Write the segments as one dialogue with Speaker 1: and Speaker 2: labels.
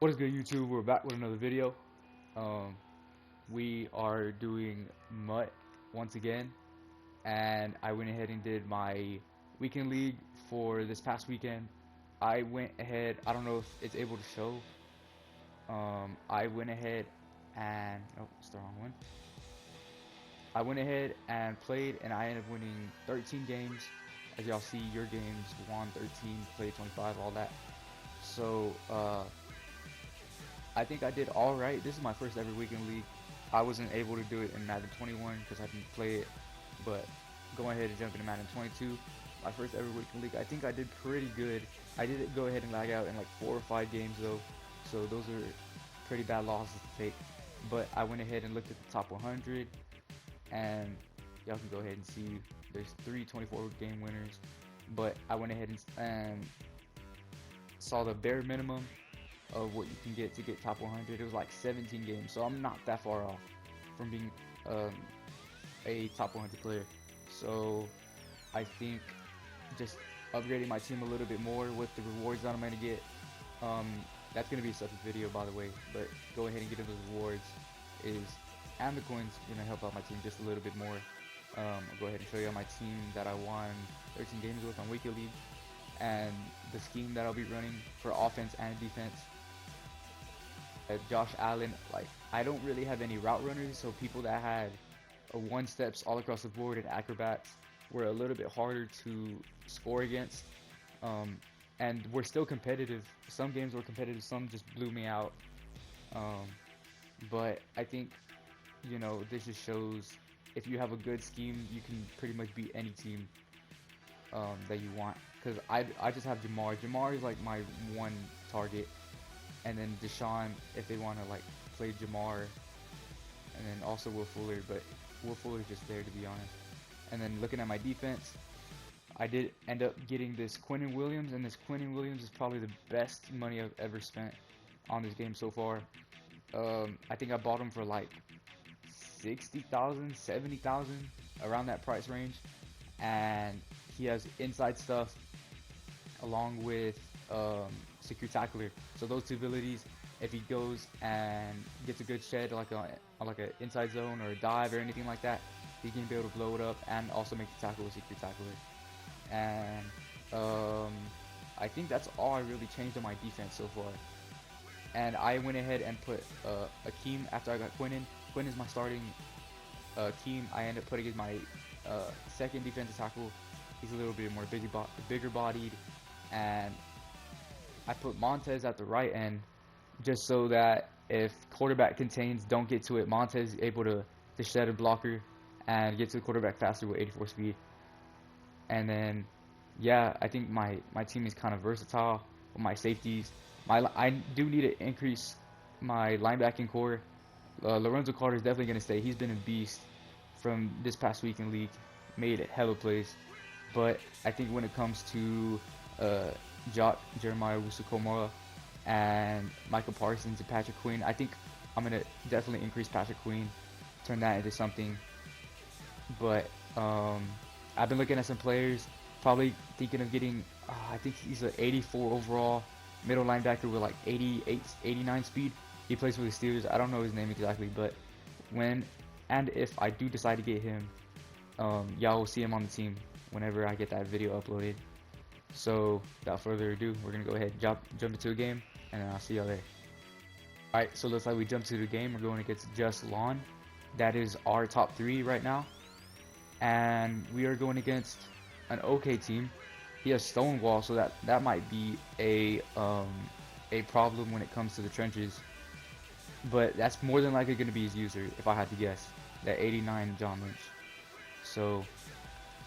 Speaker 1: What is good, YouTube? We're back with another video. Um, we are doing MUT once again, and I went ahead and did my weekend league for this past weekend. I went ahead, I don't know if it's able to show. I went ahead and, oh, it's the wrong one. I went ahead and played, and I ended up winning 13 games. As y'all see, your games won 13, played 25, all that. So, I think I did all right. This is my first ever weekend league. I wasn't able to do it in Madden 21 because I didn't play it, but going ahead and jumping to Madden 22, my first ever weekend league, I think I did pretty good. I did go ahead and lag out in like 4 or 5 games though, so those are pretty bad losses to take. But I went ahead and looked at the top 100, and y'all can go ahead and see there's 3 24 game winners. But I went ahead and saw the bare minimum of what you can get to get top 100. It was like 17 games, so I'm not that far off from being a top 100 player. So I think just upgrading my team a little bit more with the rewards that I'm going to get. That's going to be a separate video, by the way, but go ahead and get those rewards and the coins going to help out my team just a little bit more. I'll go ahead and show you my team that I won 13 games with on Weekend League, and the scheme that I'll be running for offense and defense. Josh Allen, like, I don't really have any route runners, so people that had one steps all across the board and acrobats were a little bit harder to score against. And we're still competitive. Some games were competitive, some just blew me out. But I think, you know, this just shows if you have a good scheme, you can pretty much beat any team that you want. Because I just have Jamar. Jamar is like my one target. And then Deshaun, if they want to like play Jamar, and then also Will Fuller, but Will Fuller's just there, to be honest. And then looking at my defense, I did end up getting this Quinnen Williams, and this Quinnen Williams is probably the best money I've ever spent on this game so far. I think I bought him for like 60,000, 70,000, around that price range, and he has inside stuff along with secure tackler. So those two abilities, if he goes and gets a good shed like an inside zone or a dive or anything like that, he's gonna be able to blow it up and also make the tackle with secure tackler. And I think that's all I really changed on my defense so far. And I went ahead and put Akeem after I got Quinnen. Quinn is my starting team. I ended up putting as my second defensive tackle. He's a little bit more bigger bodied, and I put Montez at the right end just so that if quarterback contains don't get to it, Montez is able to shed a blocker and get to the quarterback faster with 84 speed. And then, yeah, I think my team is kind of versatile with my safeties. I do need to increase my linebacking core. Lorenzo Carter is definitely going to stay. He's been a beast from this past week in league, made hella plays. But I think when it comes to Jeremiah Wusu-Komora and Michael Parsons and Patrick Queen, I think I'm going to definitely increase Patrick Queen, turn that into something. But I've been looking at some players, probably thinking of getting, I think he's an 84 overall middle linebacker with like 88, 89 speed. He plays for the Steelers. I don't know his name exactly, but when and if I do decide to get him, y'all will see him on the team whenever I get that video uploaded. So without further ado, we're gonna go ahead and jump into a game, and then I'll see y'all there. Alright, so looks like we jumped to the game. We're going against Just Lawn. That is our top 3 right now. And we are going against an okay team. He has Stonewall, so that might be a problem when it comes to the trenches. But that's more than likely going to be his user, if I had to guess. That 89 John Lynch. So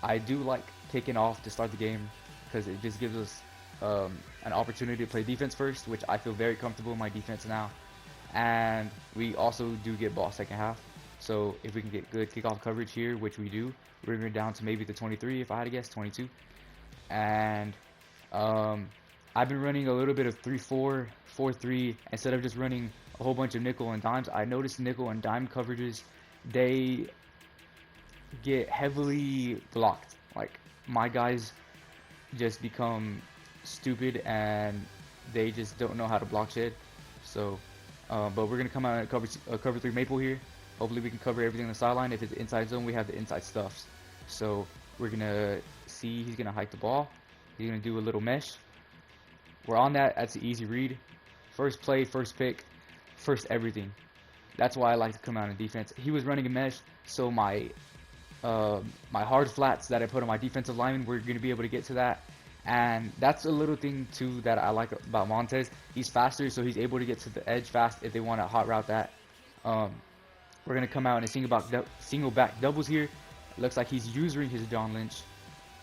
Speaker 1: I do like kicking off to start the game because it just gives us an opportunity to play defense first, which I feel very comfortable in my defense now. And we also do get ball second half. So if we can get good kickoff coverage here, which we do, we're going down to maybe the 23, if I had to guess, 22. And I've been running a little bit of 3-4, 4-3 instead of just running a whole bunch of nickel and dimes. I noticed nickel and dime coverages, they get heavily blocked. Like, my guys just become stupid and they just don't know how to block shit. So, but we're gonna come out and cover 3 maple here. Hopefully we can cover everything on the sideline. If it's inside zone, we have the inside stuffs. So we're gonna see he's gonna hike the ball. He's gonna do a little mesh. We're on that. That's an easy read. First play, first pick, first everything. That's why I like to come out in defense. He was running a mesh, so my hard flats that I put on my defensive lineman, we're gonna be able to get to that. And that's a little thing too that I like about Montez. He's faster, so he's able to get to the edge fast if they want to hot route that. We're gonna come out in a single back doubles here. It looks like he's using his John Lynch.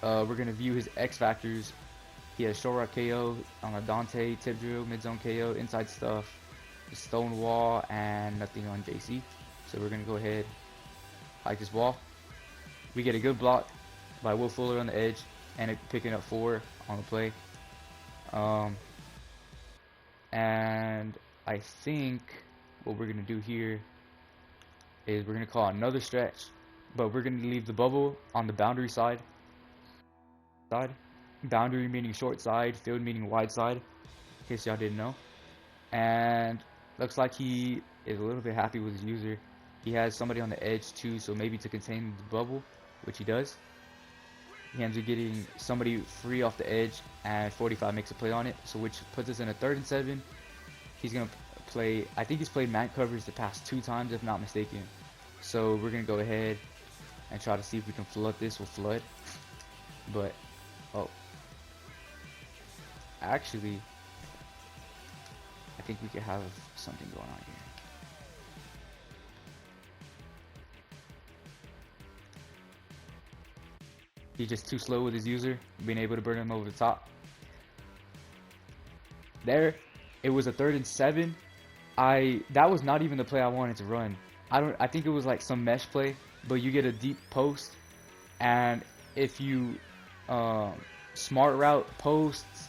Speaker 1: We're gonna view his X factors. He has short rock KO on a Dante, tip drill, mid zone KO, inside stuff, stone wall, and nothing on JC. So we're gonna go ahead, hike this ball. We get a good block by Will Fuller on the edge, and it picking up 4 on the play. And I think what we're gonna do here is we're gonna call another stretch, but we're gonna leave the bubble on the boundary side. Boundary meaning short side, field meaning wide side, in case y'all didn't know. And looks like he is a little bit happy with his user. He has somebody on the edge too, so maybe to contain the bubble, which he does. He ends up getting somebody free off the edge, and 45 makes a play on it, so which puts us in a 3rd and 7. He's gonna play, I think he's played man coverage the past 2 times, if not mistaken. So we're gonna go ahead and try to see if we can flood this with flood. But actually, I think we could have something going on here. He's just too slow with his user, being able to burn him over the top. There, it was a 3rd and 7. That was not even the play I wanted to run. I think it was like some mesh play, but you get a deep post, and if you smart route posts,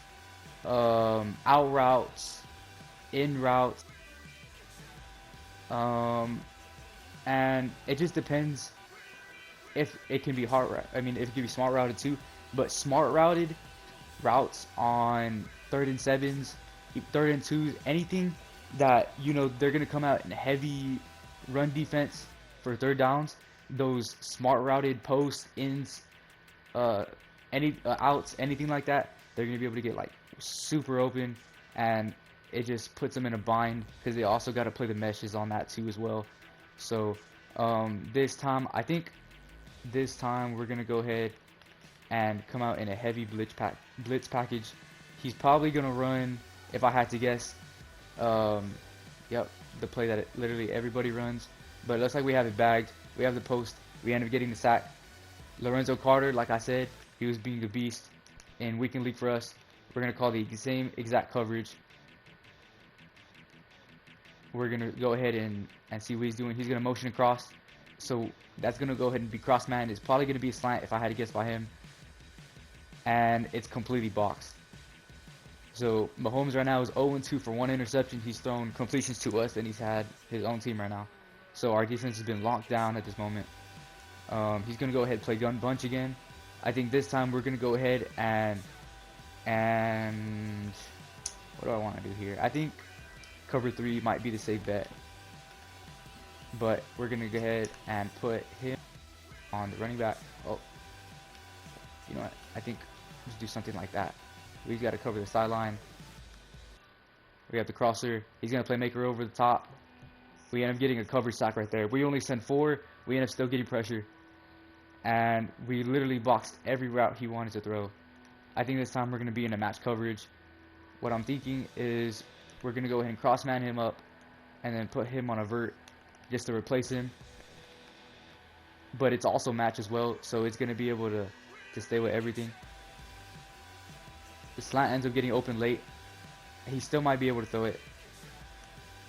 Speaker 1: out routes, in routes, and it just depends if it can be hard route. I mean, if it can be smart routed too, but smart routed routes on 3rd and 7s, 3rd and 2s, anything that they're gonna come out in heavy run defense for 3rd downs. Those smart routed posts, ins, any outs, anything like that, they're gonna be able to get like super open, and it just puts them in a bind because they also got to play the meshes on that too as well. So I think this time we're gonna go ahead and come out in a heavy blitz package. He's probably gonna run, if I had to guess, yep, the play that literally everybody runs. But it looks like we have it bagged. We have the post. We end up getting the sack. Lorenzo Carter, like I said, he was being a beast in weekend league for us. We're gonna call the same exact coverage. We're gonna go ahead and see what he's doing. He's gonna motion across, so that's gonna go ahead and be cross man. It's probably gonna be a slant if I had to guess by him, and it's completely boxed. So Mahomes right now is 0-2 for 1 interception. He's thrown completions to us, and he's had his own team right now. So our defense has been locked down at this moment. He's gonna go ahead and play gun bunch again. I think this time we're gonna go ahead and what do I want to do here? I think cover 3 might be the safe bet, but we're gonna go ahead and put him on the running back. Oh, you know what? I think let's do something like that. We've got to cover the sideline. We have the crosser. He's gonna play maker over the top. We end up getting a coverage sack right there. We only send 4. We end up still getting pressure, and we literally boxed every route he wanted to throw. I think this time we're going to be in a match coverage. What I'm thinking is we're going to go ahead and cross man him up and then put him on a vert just to replace him. But it's also match as well, so it's going to be able to stay with everything. The slant ends up getting open late. He still might be able to throw it.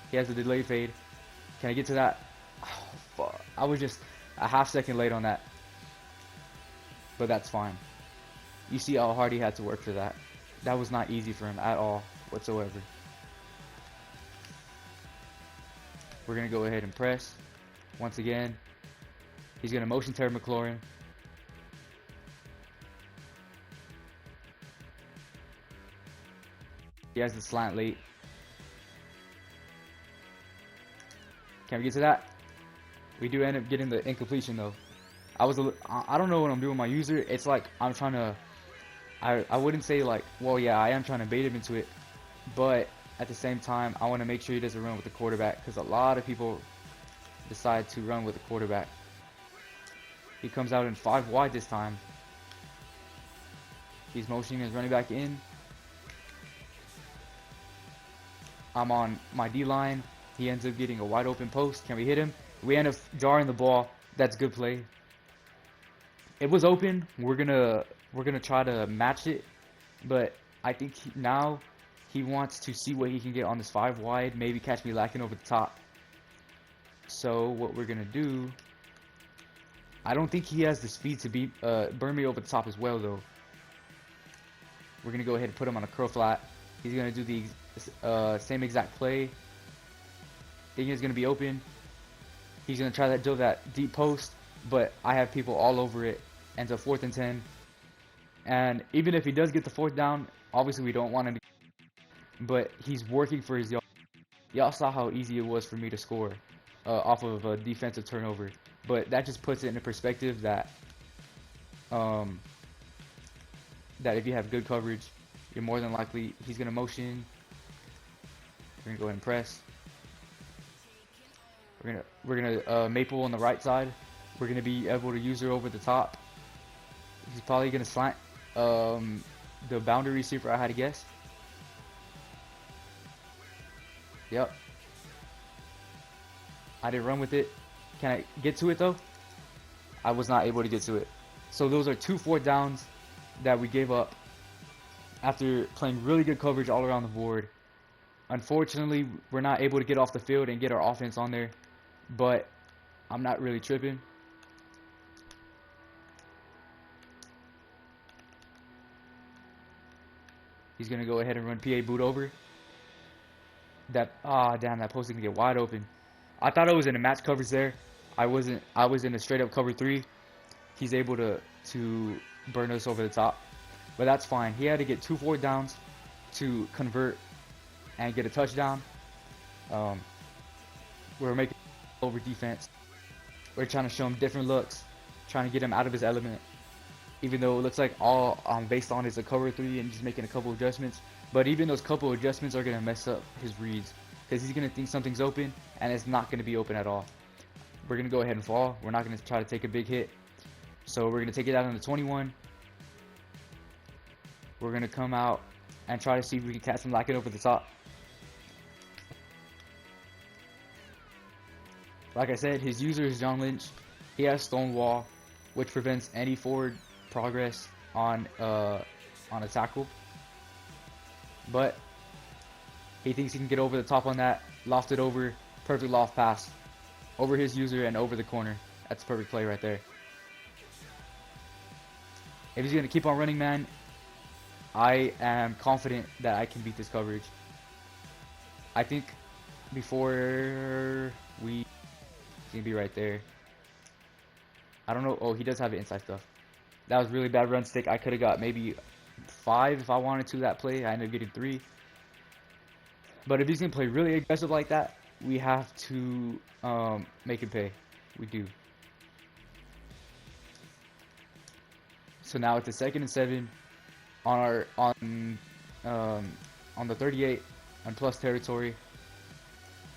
Speaker 1: He has a delay fade. Can I get to that? Oh, fuck. I was just a half second late on that. But that's fine. You see how hard he had to work for that. That was not easy for him at all, whatsoever. We're going to go ahead and press. Once again, he's going to motion Terry McLaurin. He has the slant late. Can we get to that? We do end up getting the incompletion though. I don't know what I'm doing with my user. It's like I'm trying to, I wouldn't say like, well, yeah, I am trying to bait him into it, but at the same time, I want to make sure he doesn't run with the quarterback, because a lot of people decide to run with the quarterback. He comes out in 5 wide this time. He's motioning his running back in. I'm on my D-line. He ends up getting a wide open post. Can we hit him? We end up jarring the ball. That's good play. It was open. We're gonna try to match it, but I think now he wants to see what he can get on this 5 wide. Maybe catch me lacking over the top. So what we're gonna do? I don't think he has the speed to burn me over the top as well though. We're gonna go ahead and put him on a curl flat. He's gonna do the same exact play. Thinking it's gonna be open. He's gonna try that deep post, but I have people all over it. Ends up 4th and 10. And even if he does get the 4th down, obviously we don't want him to. But he's working for his yard. Y'all saw how easy it was for me to score off of a defensive turnover. But that just puts it into perspective that that if you have good coverage, you're more than likely he's gonna motion. We're gonna go ahead and press. We're gonna maple on the right side. We're gonna be able to use her over the top. He's probably gonna slant the boundary receiver, I had to guess. Yep. I didn't run with it. Can I get to it though? I was not able to get to it. So those are 2 4th downs that we gave up after playing really good coverage all around the board. Unfortunately, we're not able to get off the field and get our offense on there, but I'm not really tripping. He's gonna go ahead and run PA boot over. Damn, that post is gonna get wide open. I thought I was in a match coverage there. I wasn't. I was in a straight up cover 3. He's able to burn us over the top, but that's fine. He had to get 2 4th downs to convert and get a touchdown. We're making over defense. We're trying to show him different looks, trying to get him out of his element. Even though it looks like all based on is a cover 3 and just making a couple adjustments, but even those couple adjustments are gonna mess up his reads because he's gonna think something's open and it's not gonna be open at all. We're gonna go ahead and fall. We're not gonna try to take a big hit, so we're gonna take it out on the 21. We're gonna come out and try to see if we can catch him lacking over the top. Like I said, his user is John Lynch. He has Stonewall, which prevents any forward progress on a tackle. But he thinks he can get over the top on that. Loft it over. Perfect loft pass. Over his user and over the corner. That's a perfect play right there. If he's going to keep on running, man, I am confident that I can beat this coverage. I think before we... He's going to be right there. I don't know. Oh, he does have the inside stuff. That was really bad run stick. I could have got maybe 5 if I wanted to that play. I ended up getting 3. But if he's going to play really aggressive like that, we have to make him pay. We do. So now it's the 2nd and 7 on the 38 on plus territory.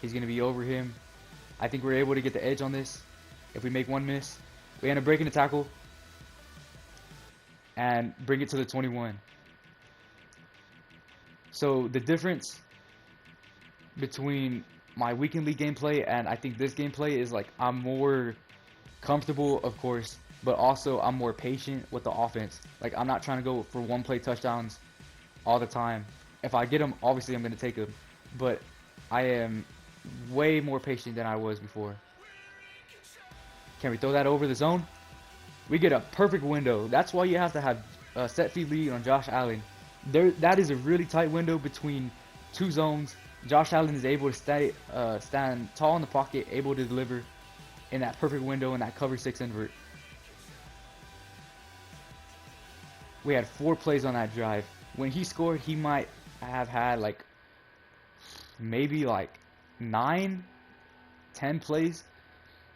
Speaker 1: He's going to be over him. I think we're able to get the edge on this. If we make one miss, we end up breaking the tackle and bring it to the 21. So the difference between my weekend league gameplay and I think this gameplay is like I'm more comfortable, of course, but also I'm more patient with the offense. Like I'm not trying to go for one play touchdowns all the time. If I get them, obviously I'm going to take them, but I am way more patient than I was before. Can we throw that over the zone? We get a perfect window. That's why you have to have a set feed lead on Josh Allen. That is a really tight window between 2 zones. Josh Allen is able to stand tall in the pocket, able to deliver in that perfect window in that cover 6 invert. We had 4 plays on that drive. When he scored, he might have had like maybe like 9, 10 plays.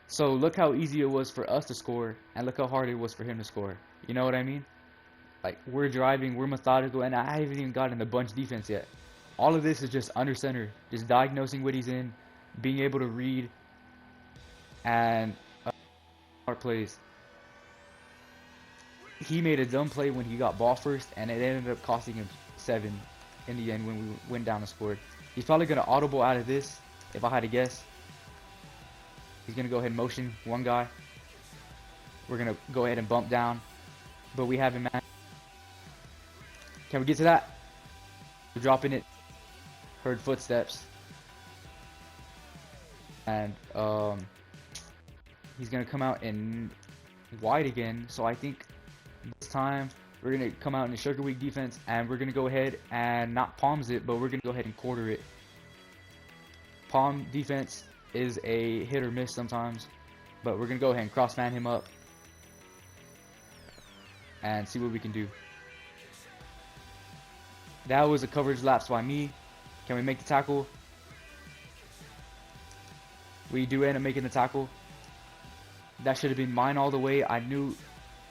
Speaker 1: So look how easy it was for us to score, and look how hard it was for him to score. You know what I mean? Like, we're driving, we're methodical, and I haven't even gotten the bunch defense yet. All of this is just under center, just diagnosing what he's in, being able to read, and our plays. He made a dumb play when he got ball first, and it ended up costing him 7 in the end when we went down and scored. He's probably going to audible out of this, if I had to guess. He's going to go ahead and motion one guy. We're going to go ahead and bump down, but we have him. Can we get to that? We're dropping it. Heard footsteps. And he's going to come out in wide again, so I think this time we're going to come out in the sugar weak defense, and we're going to go ahead and not palms it, but we're going to go ahead and quarter it. Palm defense is a hit or miss sometimes, but we're going to go ahead and cross fan him up and see what we can do. That was a coverage lapse by me. Can we make the tackle? We do end up making the tackle. That should have been mine all the way. I knew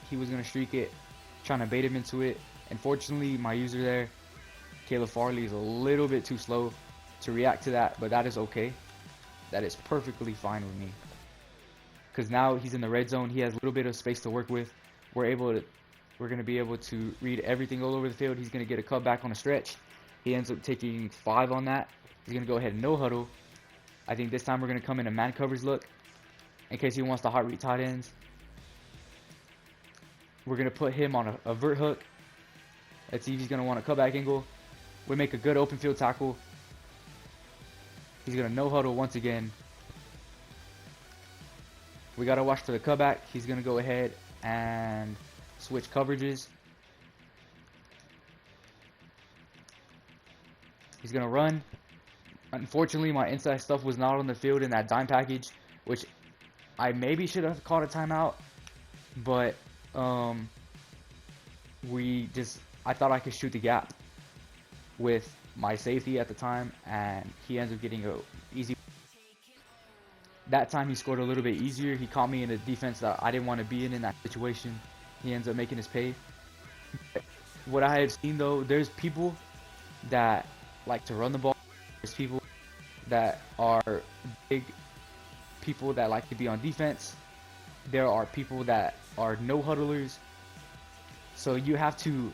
Speaker 1: he was going to streak it, trying to bait him into it. Unfortunately, my user there, Caleb Farley, is a little bit too slow to react to that, but that is okay. That is perfectly fine with me. Because now he's in the red zone. He has a little bit of space to work with. We're going to be able to read everything all over the field. He's going to get a cutback on a stretch. He ends up taking 5 on that. He's going to go ahead and no huddle. I think this time we're going to come in a man coverage look in case he wants to hot read tight ends. We're going to put him on a vert hook. Let's see if he's going to want a cutback angle. We make a good open field tackle. He's going to no huddle once again. We got to watch for the cutback. He's going to go ahead and switch coverages. He's going to run. Unfortunately, my inside stuff was not on the field in that dime package, which I maybe should have called a timeout, but I thought I could shoot the gap with my safety at the time, and he ends up getting a easy. That time he scored a little bit easier. He caught me in a defense that I didn't want to be in that situation. He ends up making his pay. What I have seen though, there's people that like to run the ball. There's people that are big people that like to be on defense. There are people that are no huddlers. So you have to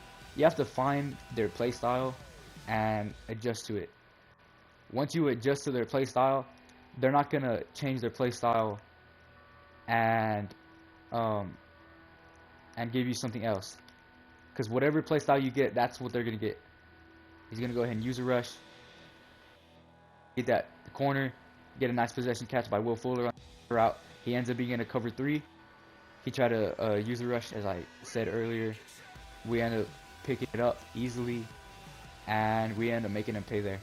Speaker 1: find their play style and adjust to it. Once you adjust to their play style, they're not gonna change their play style and give you something else. Because whatever play style you get, that's what they're gonna get. He's gonna go ahead and use a rush, get that corner, get a nice possession catch by Will Fuller on the route. He ends up being in a cover 3. He tried to use a rush, as I said earlier. We end up picking it up easily, and we end up making him pay there.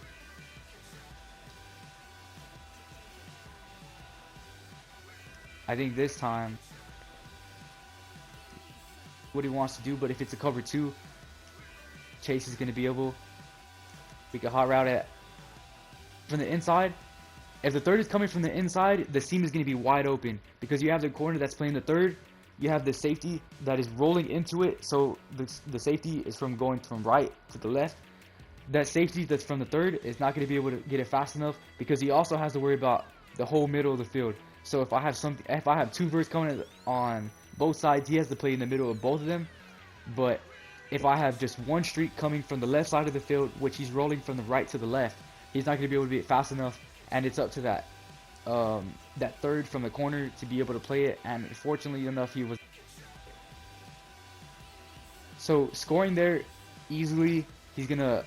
Speaker 1: I think this time, what he wants to do, but if it's a cover 2, Chase is going to be able, we can hot route it from the inside. If the third is coming from the inside, the seam is going to be wide open because you have the corner that's playing the third. You have the safety that is rolling into it, so the safety is from going from right to the left. That safety that's from the third is not going to be able to get it fast enough because he also has to worry about the whole middle of the field. So if I have 2 verts coming on both sides, he has to play in the middle of both of them. But if I have just one streak coming from the left side of the field, which he's rolling from the right to the left, he's not going to be able to be fast enough, and it's up to that third from the corner to be able to play it. And fortunately enough, he was. So scoring there easily, he's gonna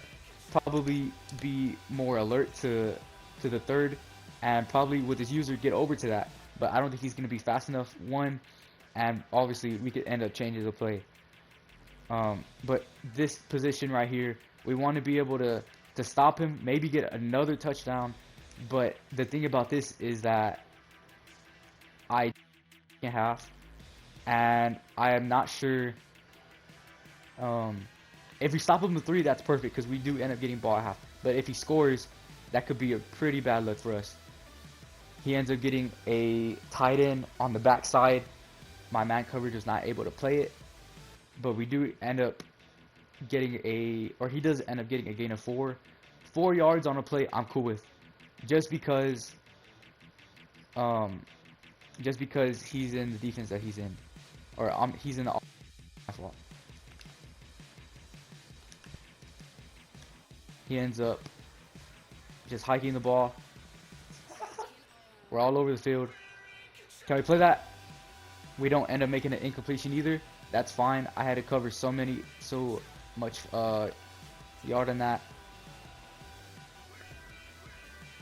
Speaker 1: probably be more alert to the third, and probably with his user get over to that. But I don't think he's gonna be fast enough. One, and obviously we could end up changing the play. But this position right here, we want to be able to stop him, maybe get another touchdown. But the thing about this is that I can't half, and I am not sure. If we stop him to 3, that's perfect because we do end up getting ball at half. But if he scores, that could be a pretty bad look for us. He ends up getting a tight end on the backside. My man coverage was not able to play it, but we do end up getting he does end up getting a gain of 4 yards on a play. I'm cool with, just because he's in the defense that he's in, or he's in the offense. He ends up just hiking the ball. We're all over the field. Can we play that? We don't end up making an incompletion either. That's fine. I had to cover so much yard on that.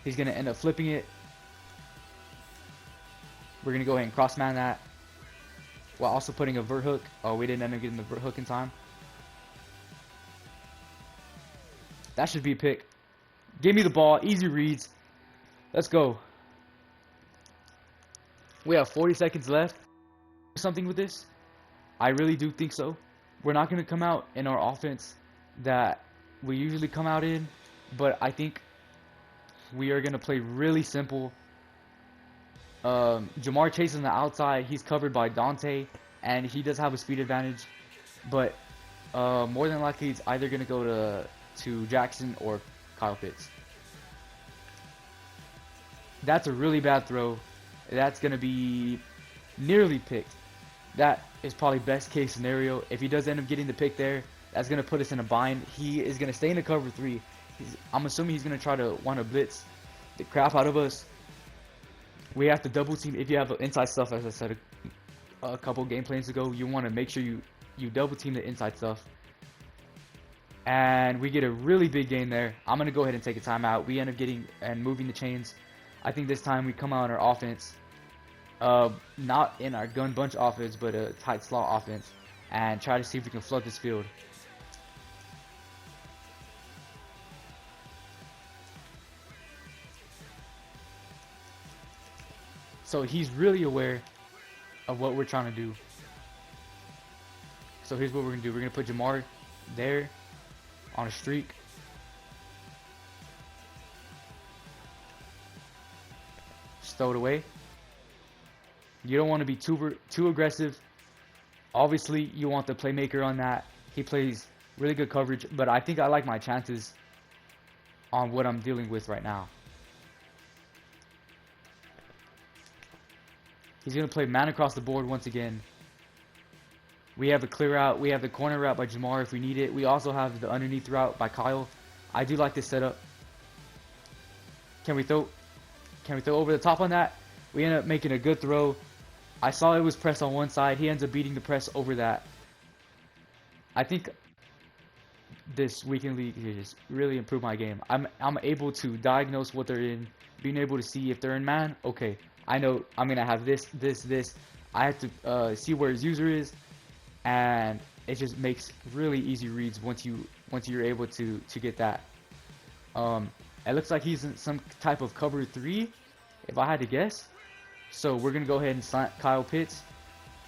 Speaker 1: He's gonna end up flipping it. We're gonna go ahead and cross man that, while also putting a vert hook. Oh, we didn't end up getting the vert hook in time. That should be a pick. Give me the ball. Easy reads. Let's go. We have 40 seconds left. Something with this? I really do think so. We're not going to come out in our offense that we usually come out in, but I think we are going to play really simple. Jamar Chase on the outside. He's covered by Dante, and he does have a speed advantage, but more than likely it's either going to go to Jackson or Kyle Pitts. That's a really bad throw. That's going to be nearly picked. That is probably best case scenario. If he does end up getting the pick there, that's going to put us in a bind. He is going to stay in the cover 3. I'm assuming he's going to try to want to blitz the crap out of us. We have to double team. If you have inside stuff, as I said a couple game plans ago, you want to make sure you double team the inside stuff. And we get a really big gain there. I'm going to go ahead and take a timeout. We end up getting and moving the chains. I think this time we come out on our offense. Not in our gun bunch offense, but a tight slot offense. And try to see if we can flood this field. So he's really aware of what we're trying to do. So here's what we're going to do. We're going to put Jamar there on a streak. Just throw it away. You don't want to be too aggressive. Obviously, you want the playmaker on that. He plays really good coverage, but I think I like my chances on what I'm dealing with right now. He's going to play man across the board once again. We have a clear out. We have the corner route by Jamar if we need it. We also have the underneath route by Kyle. I do like this setup. Can we throw over the top on that? We end up making a good throw. I saw it was pressed on one side. He ends up beating the press over that. I think this weekend league has really improved my game. I'm able to diagnose what they're in, being able to see if they're in man. Okay, I know I'm gonna have this. I have to see where his user is, and it just makes really easy reads once you're able to get that. It looks like he's in some type of cover 3, if I had to guess. So we're gonna go ahead and slant Kyle Pitts,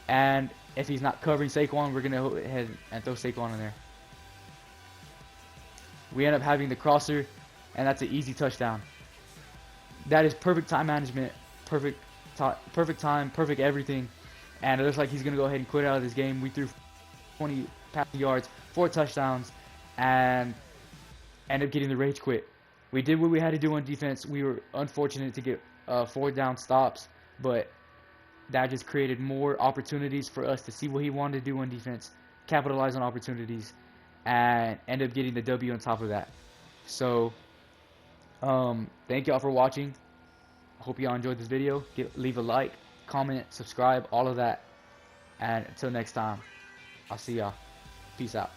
Speaker 1: and if he's not covering Saquon, we're gonna go ahead and throw Saquon in there. We end up having the crosser, and that's an easy touchdown. That is perfect time management, perfect time, perfect everything. And it looks like he's gonna go ahead and quit out of this game. We threw 20 passing yards, 4 touchdowns, and ended up getting the rage quit. We did what we had to do on defense. We were unfortunate to get 4 down stops, but that just created more opportunities for us to see what he wanted to do on defense, capitalize on opportunities, and end up getting the W on top of that. So, thank y'all for watching. I hope y'all enjoyed this video. Leave a like, comment, subscribe, all of that. And until next time, I'll see y'all. Peace out.